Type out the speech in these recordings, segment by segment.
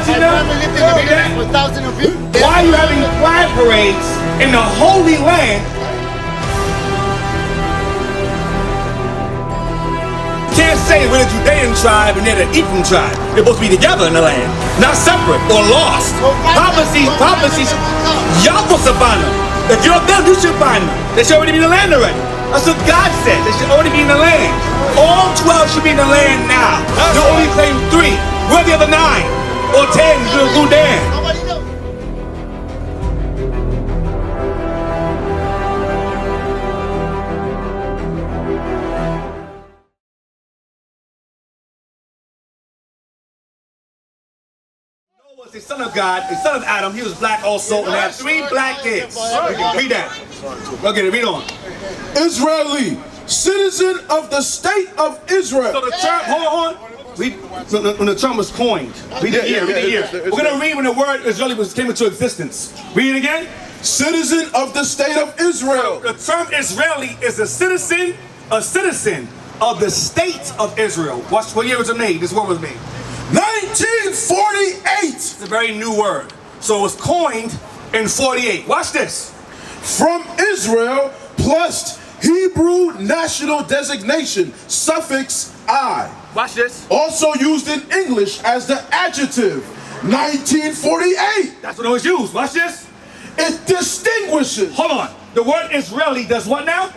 touching them? For thousands of people. Why are you having flag parades in the Holy Land? You can't say we're the Judean tribe and they're the Ephraim tribe. They're supposed to be together in the land, not separate or lost. Prophecies. Y'all supposed to bind them. If you're them, you should bind them. They should already be in the land already. That's what God said. They should already be in the land. All 12 should be in the land now. You only claim 3. Where are the other 9 or 10? You're going to go down. The son of God, the son of Adam, he was black also, and had 3 black kids. Read that. Okay, read on. Israeli, citizen of the state of Israel. So the term, hold on. When the term was coined, read the year, read the year. We're going to read when the word Israeli came into existence. Read it again. Citizen of the state of Israel. The term Israeli is a citizen of the state of Israel. Watch what year was it made? This word was made. 1948. It's a very new word. So it was coined in 48. Watch this. From Israel plus Hebrew national designation, suffix I. Watch this. Also used in English as the adjective. 1948. That's what it was used. Watch this. It distinguishes. Hold on. The word Israeli does what now?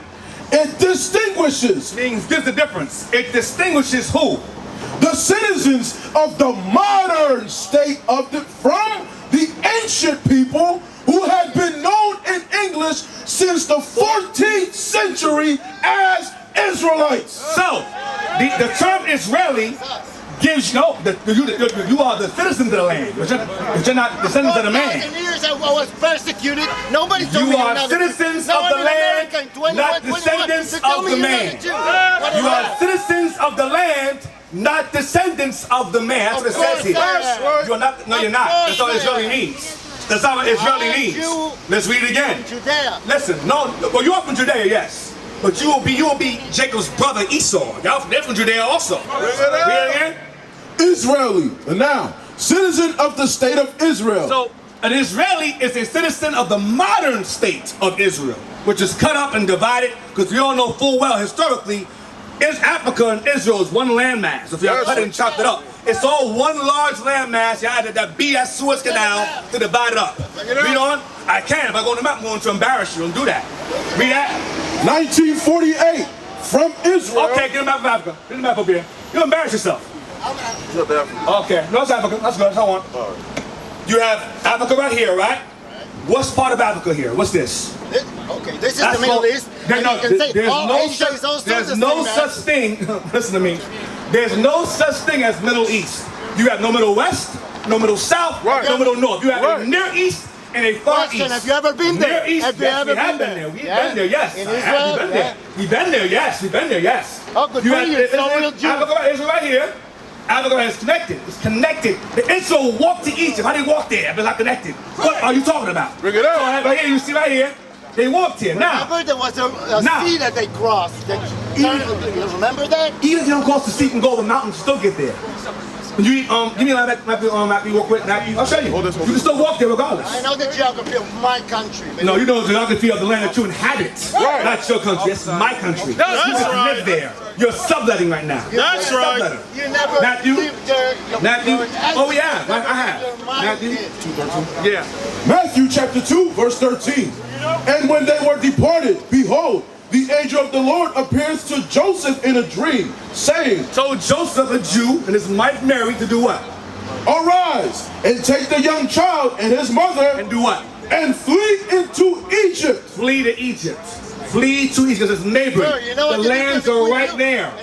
It distinguishes. Means gives the difference. It distinguishes who? The citizens of the modern state of from the ancient people who had been known in English since the 14th century as Israelites. So, the term Israeli gives you you are the citizens of the land, but you're not descendants of the man. 1,000 years I was persecuted. Nobody told me you are citizens of the land, not descendants of the man. You are citizens of the land, not descendants of the man. That's what it says here. You're not. No, you're not. That's all Israeli means. That's all what Israeli means. Let's read it again. Listen, no. Well, you're from Judea, yes. But you will be Jacob's brother Esau. They're from Judea also. Read it again. Israeli, and now citizen of the state of Israel. So an Israeli is a citizen of the modern state of Israel, which is cut up and divided, because we all know full well historically, Africa and Israel is one landmass. If you cut it and chopped it up, it's all one large landmass. You had that BS Suez Canal to divide it up. Read on. I can. If I go on the map, I'm going to embarrass you. Don't do that. Read that. 1948 from Israel. Okay, get the map of Africa. Get the map up here. You'll embarrass yourself. Okay, no, it's Africa. That's good. That's all I want. You have Africa right here, right? What's part of Africa here? What's this? Okay, this is the Middle East. There's no such thing. Listen to me. There's no such thing as Middle East. You have no Middle West, no Middle South, no Middle North. You have a Near East and a Far East. Have you ever been there? Near East, yes, we have been there. We've been there, yes. In Israel, we've been there, yes. We've been there, yes. Oh, good for you. It's no real Jew. Israel right here. Africa is connected. It's connected. The Israel walked to Egypt. How they walked there? It's not connected. What are you talking about? Bring it out. Right here, you see right here. They walked here. Now, remember there was a sea that they crossed. You remember that? Even if you don't cross the sea and go over the mountains, still get there. You give me a map real quick. I'll show you. You can still walk there regardless. I know the geography of my country. No, you know the geography of the land that you inhabit. Right. Not your country. It's my country. You can live there. You're subletting right now. That's right. You never Matthew. Matthew. Oh yeah, I have. Matthew 2:13. Yeah. Matthew chapter 2, verse 13. And when they were departed, behold, the angel of the Lord appears to Joseph in a dream, saying, told Joseph, a Jew, and his wife Mary to do what? Arise and take the young child and his mother and do what? And flee into Egypt. Flee to Egypt. Flee to Egypt, because it's neighboring. The lands are right there.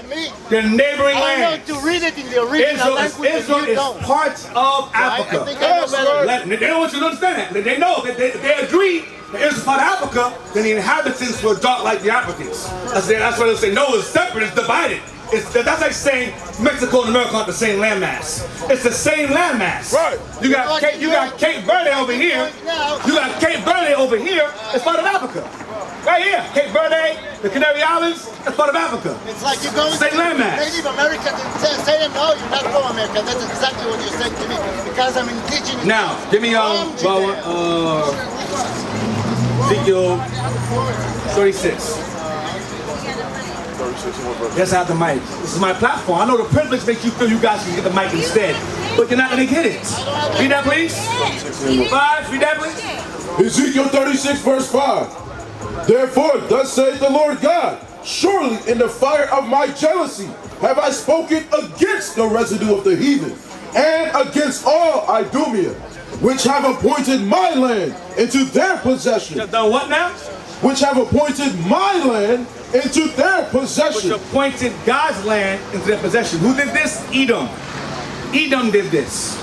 They're neighboring lands. I know to read it in the original language. Israel is part of Africa. They don't want you to understand that. They know that they agree that Israel is part of Africa, then the inhabitants were dark like the Africans. That's why they say no, it's separate, it's divided. That's like saying Mexico and America aren't the same landmass. It's the same landmass. Right. You got Cape Verde over here. You got Cape Verde over here. It's part of Africa. Right here, Cape Verde, the Canary Islands, that's part of Africa. It's like you're going Same to landmass. Native Americans and say them, no, you're not from America. That's exactly what you're saying to me because I'm indigenous. Now, give me Ezekiel 36. Yes, I have the mic. This is my platform. I know the privilege makes you feel you guys can get the mic instead, but you're not going to get it. Read that, please. 5, read that, please. Ezekiel 36 verse 5. Therefore, thus saith the Lord God, surely in the fire of my jealousy have I spoken against the residue of the heathen, and against all Idumea, which have appointed my land into their possession. Done what now? Which have appointed my land into their possession. Which appointed God's land into their possession. Who did this? Edom. Edom did this.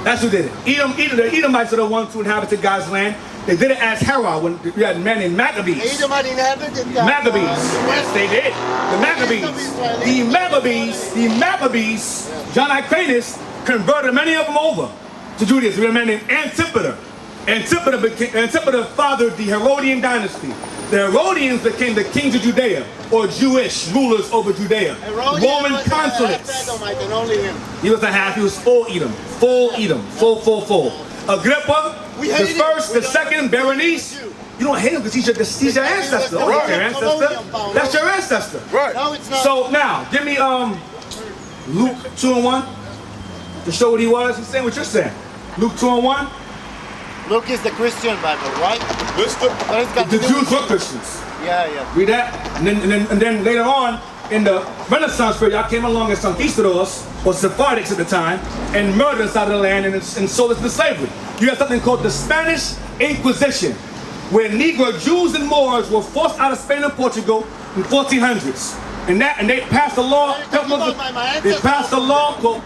That's who did it. The Edomites are the ones who inhabited God's land. They did it as Herod when you had men named Maccabees. Edomite inhabited that. Maccabees. Yes, they did. The Maccabees, John Icanus converted many of them over to Judaism. We had a man named Antipater. Antipater fathered the Herodian dynasty. The Herodians became the kings of Judea, or Jewish rulers over Judea. Roman consulates. He was a half, he was full Edom. Full Edom. Full. Agrippa, the first, the second, Berenice. You don't hate him because he's your ancestor. Oh, he's your ancestor. That's your ancestor. Right. No, it's not. So now, give me Luke 2:1 to show what he was. He's saying what you're saying. Luke 2:1. Luke is the Christian Bible, right? The Jews were Christians. Yeah. Read that. And then later on, in the Renaissance period, y'all came along as conquistadors, or Sephardics at the time, and murdered us out of the land and sold us into slavery. You have something called the Spanish Inquisition, where Negro Jews and Moors were forced out of Spain and Portugal in 1400s. And they passed a law. They passed a law called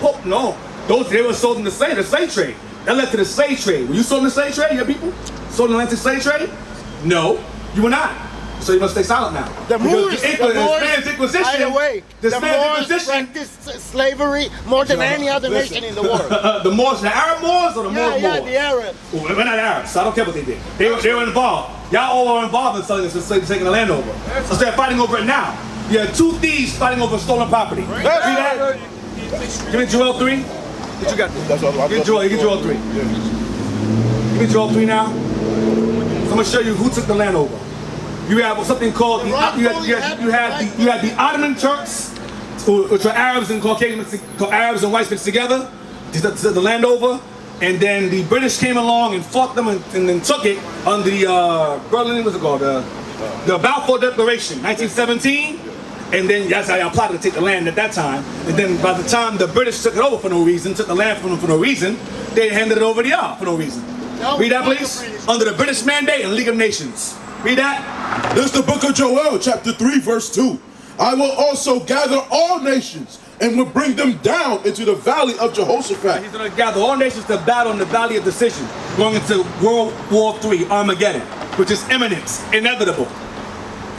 they were sold in the slave trade. That led to the slave trade. Were you sold in the slave trade, your people? Sold in the Atlantic slave trade? No, you were not. So you must stay silent now. The Moors Inquisition. The Moors practiced slavery more than any other nation in the world. The Moors, the Arab Moors or the Moors? Yeah, the Arabs. Well, we're not Arabs, so I don't care what they did. They were involved. Y'all all were involved in selling us and taking the land over. So they're fighting over it now. You have 2 thieves fighting over stolen property. See that? Give me Joel 3. What you got there? Give me Joel 3. Give me Joel 3 now. I'm going to show you who took the land over. You have something called you had the Ottoman Turks, which are Arabs and Caucasians, Arabs and whites mixed together, to the land over, and then the British came along and fought them and then took it under the Berlin, what's it called, the Balfour Declaration, 1917, and then that's how y'all plotted to take the land at that time. And then by the time the British took it over for no reason, took the land from them for no reason, they handed it over to y'all for no reason. Read that, please. Under the British Mandate and League of Nations. Read that. This is the book of Joel, chapter 3, verse 2. I will also gather all nations and will bring them down into the valley of Jehoshaphat. He's going to gather all nations to battle in the valley of decision, going into World War III, Armageddon, which is imminent, inevitable.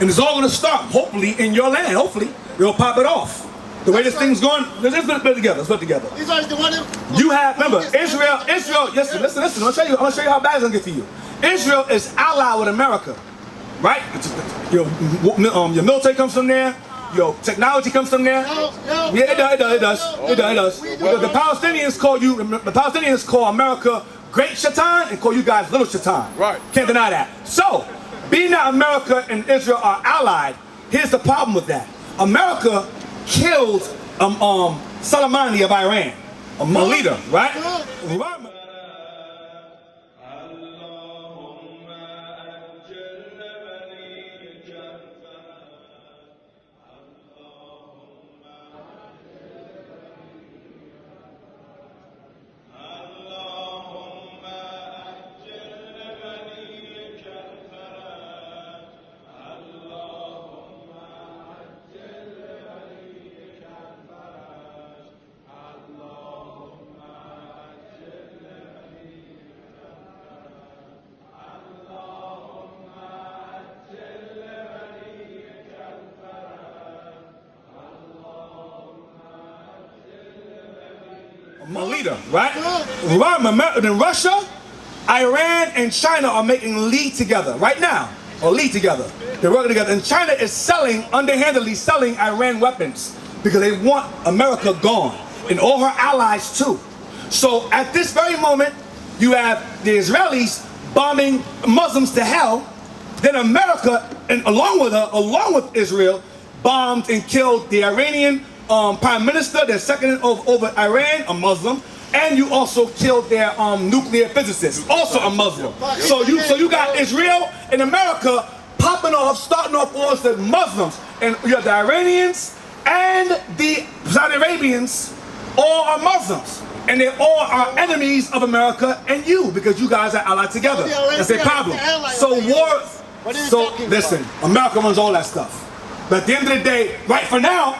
And it's all going to start, hopefully, in your land. Hopefully, they'll pop it off. The way this thing's going, let's put it together. Let's put it together. You have, remember, Israel, listen. I'm going to show you how bad it's going to get to you. Israel is allied with America, right? Your military comes from there. Your technology comes from there. Yeah, it does. The Palestinians call America Great Shaitan and call you guys Little Shaitan. Right. Can't deny that. So, being that America and Israel are allied, here's the problem with that. America killed Soleimani of Iran, a leader, right? A leader, right? Then Russia, Iran, and China are making league together right now. or lead together. They're working together. And China is selling, underhandedly selling Iran weapons because they want America gone and all her allies too. So at this very moment, you have the Israelis bombing Muslims to hell. Then America, and along with Israel, bombed and killed the Iranian prime minister, their second over Iran, a Muslim, and you also killed their nuclear physicist, also a Muslim. So you got Israel and America popping off, starting off wars with Muslims, and you have the Iranians and the Saudi Arabians, all are Muslims. And they all are enemies of America and you, because you guys are allied together. That's their problem. So listen, America runs all that stuff. But at the end of the day, right, for now,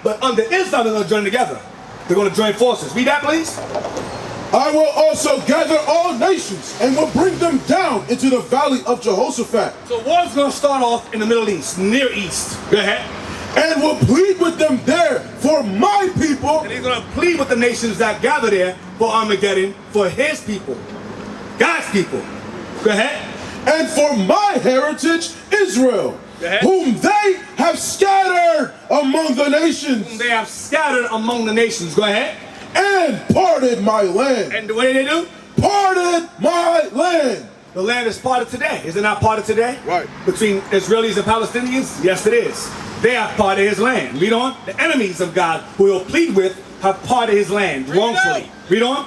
but under Islam, they're going to join together. They're going to join forces. Read that, please. I will also gather all nations and will bring them down into the valley of Jehoshaphat. So war's going to start off in the Middle East, Near East. Go ahead. And will plead with them there for my people. And he's going to plead with the nations that gather there for Armageddon, for his people, God's people. Go ahead. And for my heritage, Israel, whom they have scattered among the nations. Whom they have scattered among the nations. Go ahead. And parted my land. And what did they do? Parted my land. The land is parted today. Is it not parted today? Right. Between Israelis and Palestinians? Yes, it is. They have parted his land. Read on. The enemies of God who he'll plead with have parted his land wrongfully. Read on.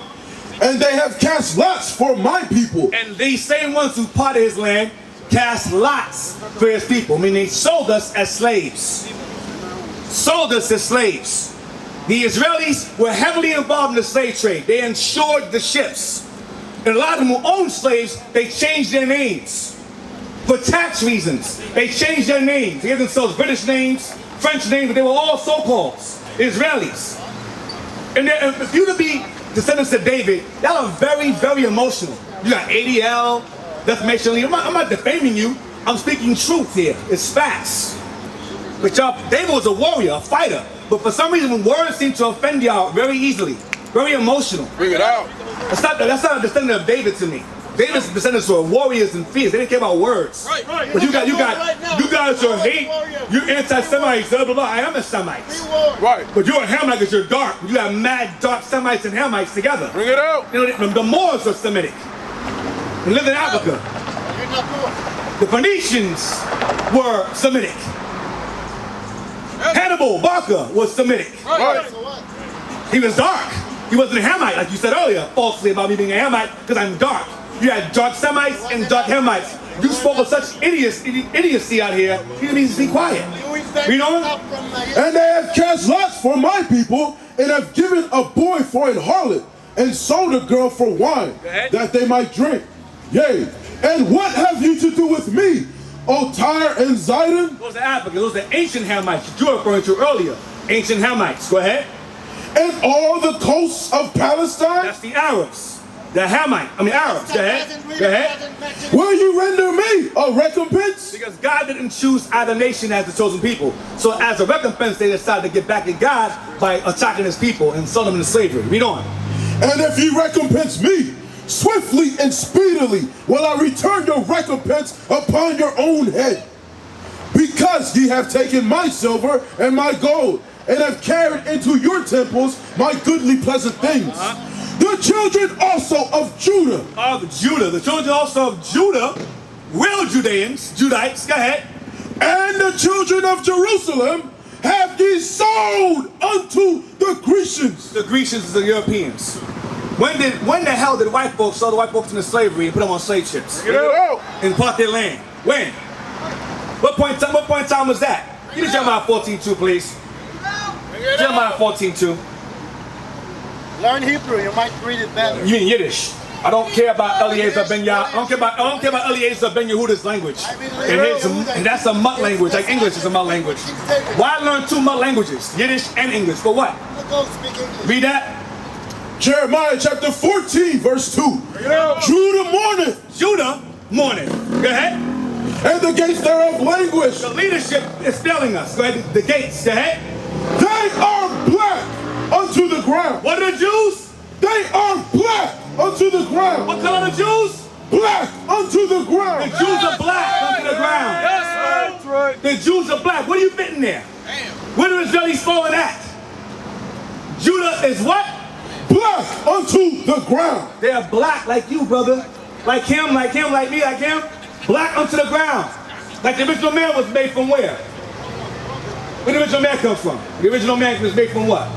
And they have cast lots for my people. And these same ones who parted his land cast lots for his people. I mean, they sold us as slaves. Sold us as slaves. The Israelis were heavily involved in the slave trade. They insured the ships. And a lot of them who owned slaves, they changed their names. For tax reasons, they changed their names. They gave themselves British names, French names, but they were all so-called Israelis. And if you to be descendants of David, y'all are very, very emotional. You got ADL, defamation. I'm not defaming you. I'm speaking truth here. It's facts. But y'all, David was a warrior, a fighter. But for some reason, words seem to offend y'all very easily. Very emotional. Bring it out. That's not a descendant of David to me. David's descendants were warriors and fierce. They didn't care about words. Right. But you guys are hate. You're anti-Semites. Blah blah blah. I am a Semite. Right. But you're a Hamite because you're dark. You have mad dark Semites and Hamites together. Bring it out. You know, the Moors were Semitic and lived in Africa. The Phoenicians were Semitic. Hannibal Barca was Semitic. Right. He was dark. He wasn't a Hamite, like you said earlier, falsely about me being a Hamite, because I'm dark. You had dark Semites and dark Hamites. You spoke of such idiocy out here, you need to be quiet. Read on. And they have cast lots for my people, and have given a boy for an harlot, and sold a girl for wine, that they might drink. Yea, and what have you to do with me, O Tyre and Zidon? Those are Africans, those are ancient Hamites you were referring to earlier. Ancient Hamites, go ahead. And all the coasts of Palestine? That's the Arabs. The Arabs. Go ahead. Go ahead. Will you render me a recompense? Because God didn't choose either nation as the chosen people. So as a recompense, they decided to get back at God by attacking his people and sell them into slavery. Read on. And if you recompense me, swiftly and speedily will I return your recompense upon your own head. Because ye have taken my silver and my gold, and have carried into your temples my goodly pleasant things. The children also of Judah. The children also of Judah, real Judites, go ahead. And the children of Jerusalem have ye sold unto the Grecians. The Grecians is the Europeans. When the hell did white folks sell the white folks into slavery and put them on slave ships? And part their land? When? What point in time was that? Give me Jeremiah 14:2, please. Jeremiah 14:2. Learn Hebrew, you might read it better. You mean Yiddish. I don't care about Eliezer Ben Yah. I don't care about Eliezer Ben Yehuda's language. And that's a mutt language, like English is a mutt language. Why learn two mutt languages? Yiddish and English. For what? Read that. Jeremiah chapter 14, verse 2. Judah mourneth. Judah mourneth. Go ahead. And the gates thereof languish. The leadership is failing us. Go ahead. The gates. Go ahead. They are black unto the ground. What are the Jews? They are black unto the ground. What color are the Jews? Black unto the ground. The Jews are black unto the the Jews are black. What are you fitting there? Where do the Israelis fall in at? Judah is what? Black unto the ground. They are black like you, brother. Like him, like him, like me, like him. Black unto the ground. Like the original man was made from where? Where did the original man come from? The original man was made from what?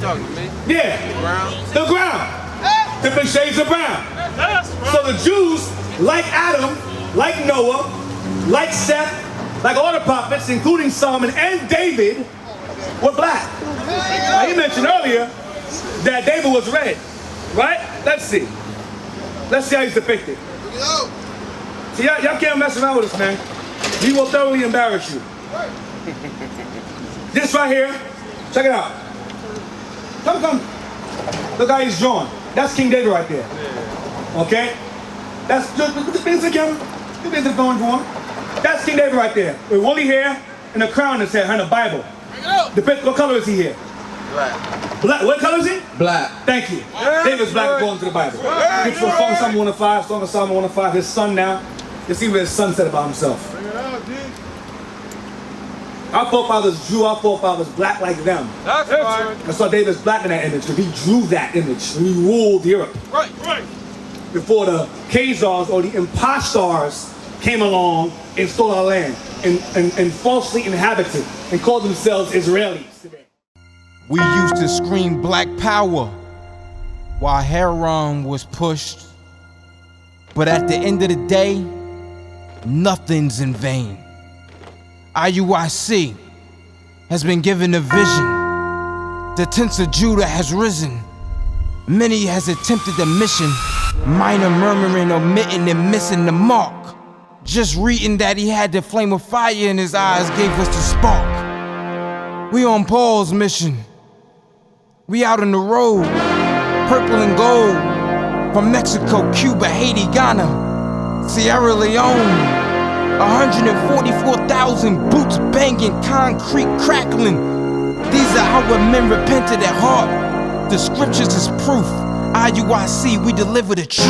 Talking to me? Yeah. The ground. The ground. Different shades of brown. So the Jews, like Adam, like Noah, like Seth, like all the prophets, including Solomon and David, were black. Now, he mentioned earlier that David was red, right? Let's see. Let's see how he's depicted. See, y'all can't mess around with us, man. He will thoroughly embarrass you. This right here, check it out. Come. Look how he's drawn. That's King David right there. Okay? That's just, put the things together. Put the things going for him. That's King David right there. With woolly hair and a crown in his head, and a Bible. What color is he here? Black. Black. What color is he? Black. Thank you. David's black according to the Bible. It's from Song of Solomon 105, Song of Solomon 105. His son now. Let's see what his son said about himself. Our forefathers drew our forefathers black like them. That's right. That's why David's black in that image, because he drew that image. He ruled the earth. Right. Before the Khazars or the impostors came along and stole our land and falsely inhabited and called themselves Israelis today. We used to scream black power while Heron was pushed. But at the end of the day, nothing's in vain. IUIC has been given a vision. The tents of Judah has risen. Many has attempted the mission, minor murmuring, omitting, and missing the mark. Just reading that he had the flame of fire in his eyes gave us the spark. We on Paul's mission. We out on the road, purple and gold, from Mexico, Cuba, Haiti, Ghana, Sierra Leone. 144,000 boots banging, concrete crackling. These are our men repented at heart. The scriptures is proof. IUIC, we deliver the truth.